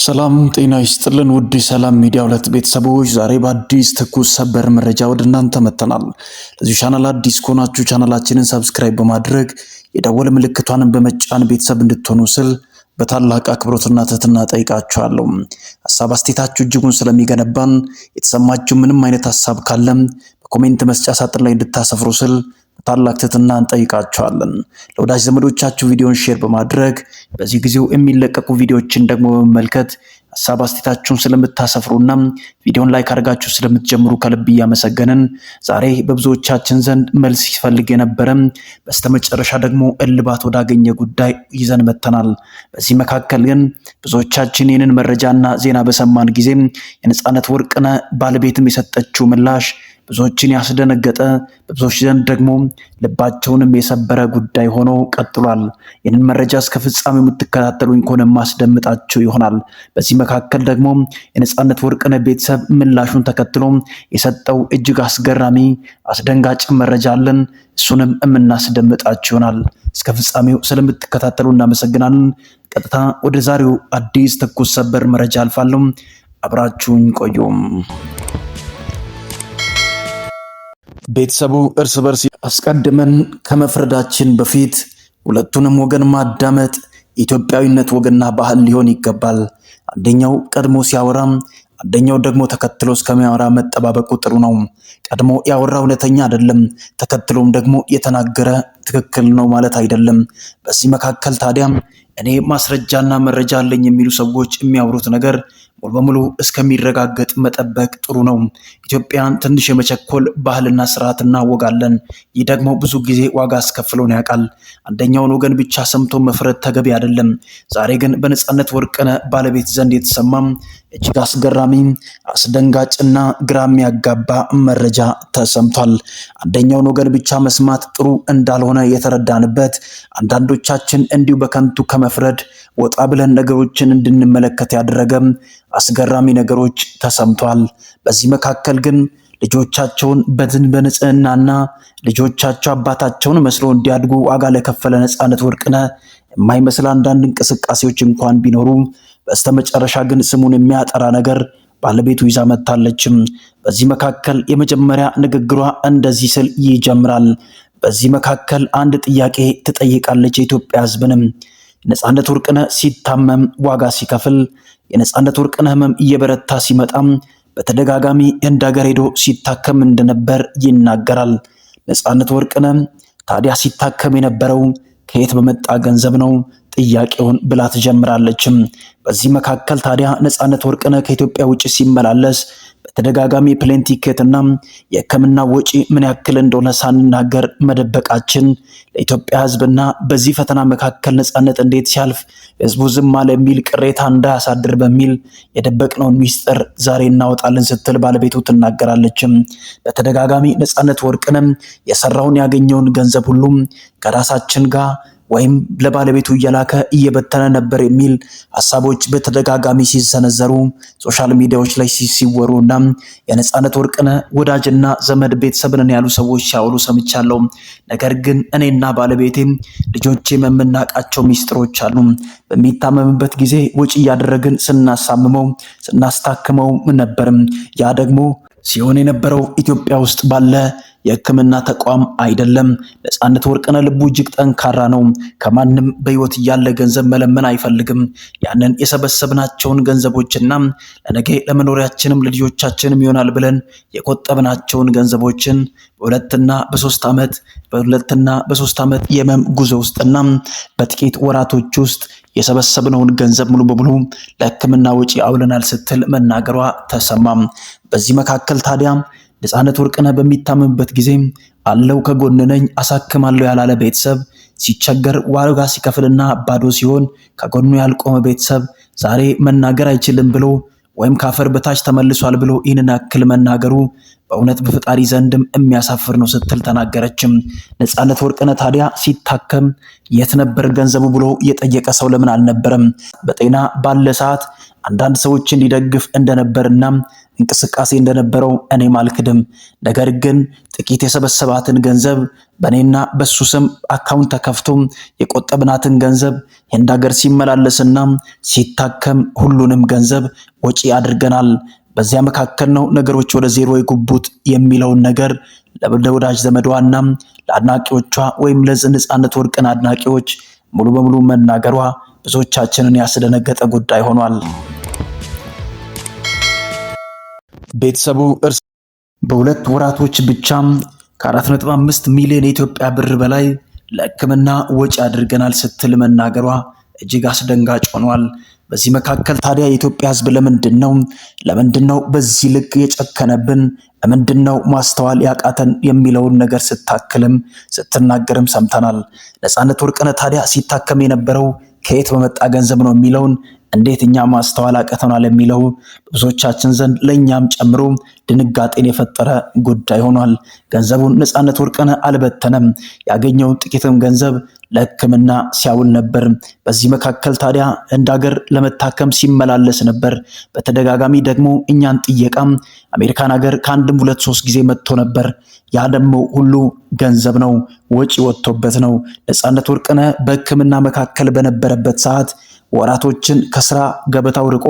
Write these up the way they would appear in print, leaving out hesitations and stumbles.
ሰላም ጤና ይስጥልን ውድ ሰላም ሚዲያ ሁለት ቤተሰቦች ዛሬ በአዲስ ትኩስ ሰበር መረጃ ወደ እናንተ መጥተናል። ለዚህ ቻናል አዲስ ከሆናችሁ ቻናላችንን ሰብስክራይብ በማድረግ የደወል ምልክቷን በመጫን ቤተሰብ እንድትሆኑ ስል በታላቅ አክብሮትና ትህትና ጠይቃችኋለሁ። ሐሳብ አስተያየታችሁ እጅጉን ስለሚገነባን የተሰማችሁ ምንም አይነት ሐሳብ ካለም በኮሜንት መስጫ ሳጥን ላይ እንድታሰፍሩ ስል ታላቅ ትህትና እንጠይቃችኋለን። ለወዳጅ ዘመዶቻችሁ ቪዲዮን ሼር በማድረግ በዚህ ጊዜው የሚለቀቁ ቪዲዮዎችን ደግሞ በመመልከት ሐሳብ አስተያየታችሁን ስለምታሰፍሩና ቪዲዮን ላይክ አድርጋችሁ ስለምትጀምሩ ከልብ እያመሰገንን ዛሬ በብዙዎቻችን ዘንድ መልስ ሲፈልግ የነበረ በስተመጨረሻ ደግሞ እልባት ወዳገኘ ጉዳይ ይዘን መጥተናል። በዚህ መካከል ግን ብዙዎቻችን ይህንን መረጃና ዜና በሰማን ጊዜ የነጻነት ወርቅነህ ባለቤትም የሰጠችው ምላሽ ብዙዎችን ያስደነገጠ በብዙዎች ዘንድ ደግሞ ልባቸውንም የሰበረ ጉዳይ ሆኖ ቀጥሏል። ይህንን መረጃ እስከ ፍጻሜው የምትከታተሉኝ ከሆነ ማስደምጣችሁ ይሆናል። በዚህ መካከል ደግሞ የነጻነት ወርቅነህ ቤተሰብ ምላሹን ተከትሎ የሰጠው እጅግ አስገራሚ አስደንጋጭ መረጃ አለን። እሱንም የምናስደምጣችሁ ይሆናል። እስከ ፍጻሜው ስለምትከታተሉ እናመሰግናለን። ቀጥታ ወደ ዛሬው አዲስ ትኩስ ሰበር መረጃ አልፋለሁ። አብራችሁኝ ቆዩም። ቤተሰቡ እርስ በርስ አስቀድመን ከመፍረዳችን በፊት ሁለቱንም ወገን ማዳመጥ ኢትዮጵያዊነት ወግና ባህል ሊሆን ይገባል። አንደኛው ቀድሞ ሲያወራ አንደኛው ደግሞ ተከትሎ እስከሚያወራ መጠባበቁ ጥሩ ነው። ቀድሞ ያወራ እውነተኛ አይደለም፣ ተከትሎም ደግሞ የተናገረ ትክክል ነው ማለት አይደለም። በዚህ መካከል ታዲያ እኔ ማስረጃና መረጃ አለኝ የሚሉ ሰዎች የሚያወሩት ነገር ሙሉ በሙሉ እስከሚረጋገጥ መጠበቅ ጥሩ ነው። ኢትዮጵያን ትንሽ የመቸኮል ባህልና ስርዓት እናወጋለን። ይህ ደግሞ ብዙ ጊዜ ዋጋ አስከፍሎን ያውቃል። አንደኛውን ወገን ብቻ ሰምቶ መፍረድ ተገቢ አይደለም። ዛሬ ግን በነጻነት ወርቅነህ ባለቤት ዘንድ የተሰማም እጅግ አስገራሚ አስደንጋጭና ግራ የሚያጋባ መረጃ ተሰምቷል። አንደኛውን ወገን ብቻ መስማት ጥሩ እንዳልሆነ የተረዳንበት፣ አንዳንዶቻችን እንዲሁ በከንቱ ከመፍረድ ወጣ ብለን ነገሮችን እንድንመለከት ያደረገ አስገራሚ ነገሮች ተሰምቷል። በዚህ መካከል ግን ልጆቻቸውን በንጽህናና ልጆቻቸው አባታቸውን መስሎ እንዲያድጉ ዋጋ ለከፈለ ነጻነት ወርቅነህ የማይመስል አንዳንድ እንቅስቃሴዎች እንኳን ቢኖሩ በስተመጨረሻ ግን ስሙን የሚያጠራ ነገር ባለቤቱ ይዛ መጥታለችም። በዚህ መካከል የመጀመሪያ ንግግሯ እንደዚህ ስል ይጀምራል። በዚህ መካከል አንድ ጥያቄ ትጠይቃለች የኢትዮጵያ ሕዝብንም። ነጻነት ወርቅነህ ሲታመም ዋጋ ሲከፍል፣ የነጻነት ወርቅነህ ህመም እየበረታ ሲመጣም በተደጋጋሚ እንደ ሀገር ሄዶ ሲታከም እንደነበር ይናገራል። ነጻነት ወርቅነህ ታዲያ ሲታከም የነበረው ከየት በመጣ ገንዘብ ነው ጥያቄውን ብላ ትጀምራለችም። በዚህ መካከል ታዲያ ነጻነት ወርቅነህ ከኢትዮጵያ ውጭ ሲመላለስ በተደጋጋሚ ፕሌን ቲኬትና የሕክምና ወጪ ምን ያክል እንደሆነ ሳንናገር መደበቃችን ለኢትዮጵያ ህዝብና በዚህ ፈተና መካከል ነጻነት እንዴት ሲያልፍ ህዝቡ ዝም አለ የሚል ቅሬታ እንዳያሳድር በሚል የደበቅነውን ሚስጥር ዛሬ እናወጣለን ስትል ባለቤቱ ትናገራለችም። በተደጋጋሚ ነጻነት ወርቅነህ የሰራውን ያገኘውን ገንዘብ ሁሉም ከራሳችን ጋር ወይም ለባለቤቱ እየላከ እየበተነ ነበር የሚል ሐሳቦች በተደጋጋሚ ሲሰነዘሩ ሶሻል ሚዲያዎች ላይ ሲወሩና የነጻነት ወርቅነህ ወዳጅና ዘመድ ቤተሰብን ያሉ ሰዎች ሲያወሩ ሰምቻለሁ። ነገር ግን እኔና ባለቤቴ ልጆቼ የምናውቃቸው ሚስጥሮች አሉ። በሚታመምበት ጊዜ ወጪ እያደረግን ስናሳምመው ስናስታክመው ነበርም። ያ ደግሞ ሲሆን የነበረው ኢትዮጵያ ውስጥ ባለ የሕክምና ተቋም አይደለም። ነጻነት ወርቅነህ ልቡ እጅግ ጠንካራ ነው። ከማንም በህይወት እያለ ገንዘብ መለመን አይፈልግም። ያንን የሰበሰብናቸውን ገንዘቦችና ለነገ ለመኖሪያችንም ለልጆቻችንም ይሆናል ብለን የቆጠብናቸውን ገንዘቦችን በሁለትና በሶስት ዓመት የህመም ጉዞ ውስጥና በጥቂት ወራቶች ውስጥ የሰበሰብነውን ገንዘብ ሙሉ በሙሉ ለሕክምና ወጪ አውለናል ስትል መናገሯ ተሰማም። በዚህ መካከል ታዲያ ነጻነት ወርቅነህ በሚታመምበት ጊዜ አለው ከጎን ነኝ አሳክማለሁ ያላለ ቤተሰብ ሲቸገር ዋጋ ሲከፍልና ባዶ ሲሆን ከጎኑ ያልቆመ ቤተሰብ ዛሬ መናገር አይችልም ብሎ ወይም ካፈር በታች ተመልሷል ብሎ ይህንን ያክል መናገሩ በእውነት በፈጣሪ ዘንድም የሚያሳፍር ነው ስትል ተናገረችም። ነፃነት ወርቅነህ ታዲያ ሲታከም የት ነበር ገንዘቡ ብሎ የጠየቀ ሰው ለምን አልነበረም? በጤና ባለ ሰዓት አንዳንድ ሰዎችን ሊደግፍ እንደነበርና እንቅስቃሴ እንደነበረው እኔም አልክድም። ነገር ግን ጥቂት የሰበሰባትን ገንዘብ በእኔና በሱ ስም አካውንት ተከፍቶ የቆጠብናትን ገንዘብ ህንድ ሀገር ሲመላለስና ሲታከም ሁሉንም ገንዘብ ወጪ አድርገናል። በዚያ መካከል ነው ነገሮች ወደ ዜሮ የገቡት የሚለውን ነገር ለወዳጅ ዘመዷና ለአድናቂዎቿ ወይም ለነፃነት ወርቅነህ አድናቂዎች ሙሉ በሙሉ መናገሯ ብዙዎቻችንን ያስደነገጠ ጉዳይ ሆኗል። ቤተሰቡ በሁለት ወራቶች ብቻ ከ4.5 ሚሊዮን የኢትዮጵያ ብር በላይ ለሕክምና ወጪ አድርገናል ስትል መናገሯ እጅግ አስደንጋጭ ሆኗል። በዚህ መካከል ታዲያ የኢትዮጵያ ሕዝብ ለምንድን ነው በዚህ ልክ የጨከነብን? ለምንድን ነው ማስተዋል ያቃተን የሚለውን ነገር ስታክልም ስትናገርም ሰምተናል። ነፃነት ወርቅነህ ታዲያ ሲታከም የነበረው ከየት በመጣ ገንዘብ ነው የሚለውን እንዴት እኛ ማስተዋል አቅተናል የሚለው ብዙዎቻችን ዘንድ ለኛም ጨምሮ ድንጋጤን የፈጠረ ጉዳይ ሆኗል። ገንዘቡን ነፃነት ወርቅነህ አልበተነም። ያገኘውን ጥቂትም ገንዘብ ለሕክምና ሲያውል ነበር። በዚህ መካከል ታዲያ እንደ ሀገር ለመታከም ሲመላለስ ነበር። በተደጋጋሚ ደግሞ እኛን ጥየቃም አሜሪካን ሀገር ከአንድም 2-3 ጊዜ መጥቶ ነበር። ያ ደግሞ ሁሉ ገንዘብ ነው፣ ወጪ ወጥቶበት ነው። ነፃነት ወርቅነህ በሕክምና መካከል በነበረበት ሰዓት ወራቶችን ከስራ ገበታው ርቆ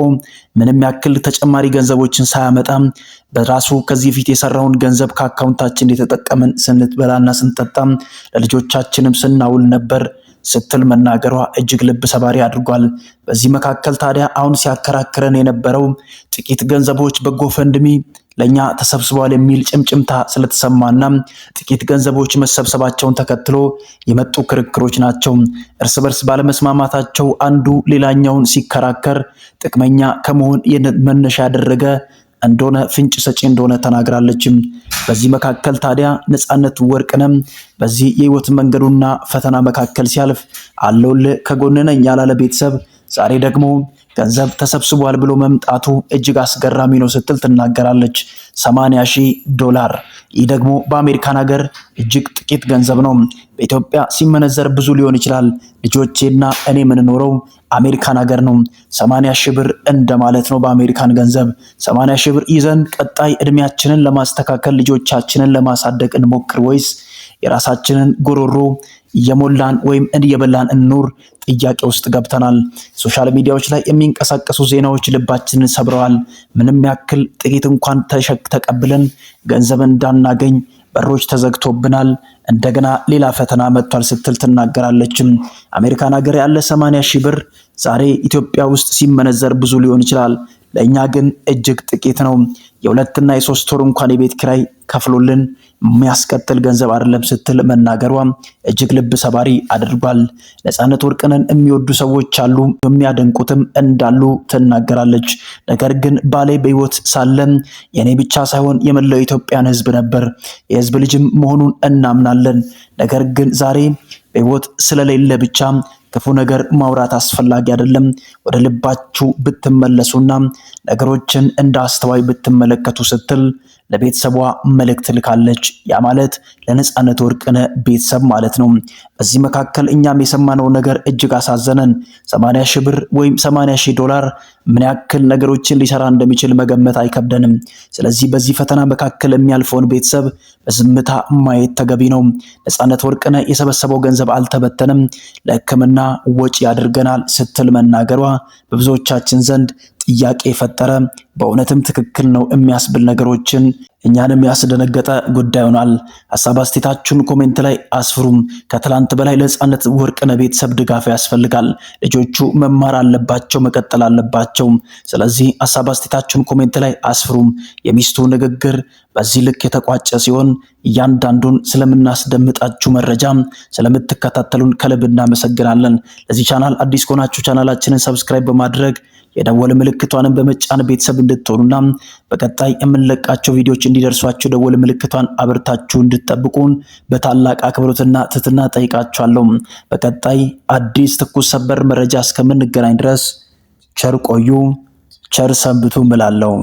ምንም ያክል ተጨማሪ ገንዘቦችን ሳያመጣ በራሱ ከዚህ ፊት የሰራውን ገንዘብ ከአካውንታችን የተጠቀምን ስንበላና ስንጠጣ ለልጆቻችንም ስናውል ነበር ስትል መናገሯ እጅግ ልብ ሰባሪ አድርጓል። በዚህ መካከል ታዲያ አሁን ሲያከራክረን የነበረው ጥቂት ገንዘቦች በጎፈንድሚ ለኛ ተሰብስበዋል የሚል ጭምጭምታ ስለተሰማና ጥቂት ገንዘቦች መሰብሰባቸውን ተከትሎ የመጡ ክርክሮች ናቸው። እርስ በርስ ባለመስማማታቸው አንዱ ሌላኛውን ሲከራከር ጥቅመኛ ከመሆን መነሻ ያደረገ እንደሆነ ፍንጭ ሰጪ እንደሆነ ተናግራለችም። በዚህ መካከል ታዲያ ነፃነት ወርቅነህ በዚህ የህይወት መንገዱና ፈተና መካከል ሲያልፍ አለውልህ ከጎንህ ነኝ ያላለ ቤተሰብ ዛሬ ደግሞ ገንዘብ ተሰብስቧል ብሎ መምጣቱ እጅግ አስገራሚ ነው ስትል ትናገራለች። $80,000 ይህ ደግሞ በአሜሪካን ሀገር እጅግ ጥቂት ገንዘብ ነው። በኢትዮጵያ ሲመነዘር ብዙ ሊሆን ይችላል። ልጆቼና እኔ የምንኖረው አሜሪካን ሀገር ነው። 80,000 ብር እንደማለት ነው በአሜሪካን ገንዘብ። 80,000 ብር ይዘን ቀጣይ እድሜያችንን ለማስተካከል ልጆቻችንን ለማሳደግ እንሞክር ወይስ የራሳችንን ጎሮሮ እየሞላን ወይም እየበላን እንኑር? ጥያቄ ውስጥ ገብተናል። ሶሻል ሚዲያዎች ላይ የሚንቀሳቀሱ ዜናዎች ልባችንን ሰብረዋል። ምንም ያክል ጥቂት እንኳን ተቀብለን ገንዘብ እንዳናገኝ በሮች ተዘግቶብናል። እንደገና ሌላ ፈተና መጥቷል ስትል ትናገራለችም። አሜሪካን ሀገር ያለ 80,000 ብር ዛሬ ኢትዮጵያ ውስጥ ሲመነዘር ብዙ ሊሆን ይችላል። ለእኛ ግን እጅግ ጥቂት ነው። የ2 እና የ3 ወር እንኳን የቤት ኪራይ ከፍሎልን የሚያስቀጥል ገንዘብ አይደለም ስትል መናገሯ እጅግ ልብ ሰባሪ አድርጓል። ነፃነት ወርቅነህን የሚወዱ ሰዎች አሉ፣ የሚያደንቁትም እንዳሉ ትናገራለች። ነገር ግን ባሌ በሕይወት ሳለም የኔ ብቻ ሳይሆን የመላው ኢትዮጵያን ሕዝብ ነበር። የሕዝብ ልጅም መሆኑን እናምናለን። ነገር ግን ዛሬ በሕይወት ስለሌለ ብቻ ክፉ ነገር ማውራት አስፈላጊ አይደለም። ወደ ልባችሁ ብትመለሱና ነገሮችን እንደ አስተዋይ ብትመለከቱ ስትል ለቤተሰቧ መልእክት ልካለች። ያ ማለት ለነፃነት ወርቅነህ ቤተሰብ ማለት ነው። በዚህ መካከል እኛም የሰማነው ነገር እጅግ አሳዘነን። 80,000 ብር ወይም $80,000 ምን ያክል ነገሮችን ሊሰራ እንደሚችል መገመት አይከብደንም። ስለዚህ በዚህ ፈተና መካከል የሚያልፈውን ቤተሰብ በዝምታ ማየት ተገቢ ነው። ነፃነት ወርቅነህ የሰበሰበው ገንዘብ አልተበተንም፣ ለሕክምና ወጪ አድርገናል ስትል መናገሯ በብዙዎቻችን ዘንድ ጥያቄ የፈጠረ በእውነትም ትክክል ነው የሚያስብል ነገሮችን እኛንም ያስደነገጠ ጉዳይ ሆኗል። ሐሳብ አስተያየታችሁን ኮሜንት ላይ አስፍሩም። ከትላንት በላይ ለነፃነት ወርቅነህ ቤተሰብ ድጋፍ ያስፈልጋል። ልጆቹ መማር አለባቸው፣ መቀጠል አለባቸው። ስለዚህ ሐሳብ አስተያየታችሁን ኮሜንት ላይ አስፍሩም። የሚስቱ ንግግር በዚህ ልክ የተቋጨ ሲሆን እያንዳንዱን ስለምናስደምጣችሁ መረጃ ስለምትከታተሉን ከልብ እናመሰግናለን። ለዚህ ቻናል አዲስ ከሆናችሁ ቻናላችንን ሰብስክራይብ በማድረግ የደወል ምልክቷን በመጫን ቤተሰብ እንድትሆኑና በቀጣይ የምንለቃቸው ቪዲዮዎች እንዲደርሷችሁ ደወል ምልክቷን አብርታችሁ እንድትጠብቁን በታላቅ አክብሮትና ትህትና ጠይቃችኋለሁ። በቀጣይ አዲስ ትኩስ ሰበር መረጃ እስከምንገናኝ ድረስ ቸር ቆዩ፣ ቸር ሰንብቱ እላለሁ።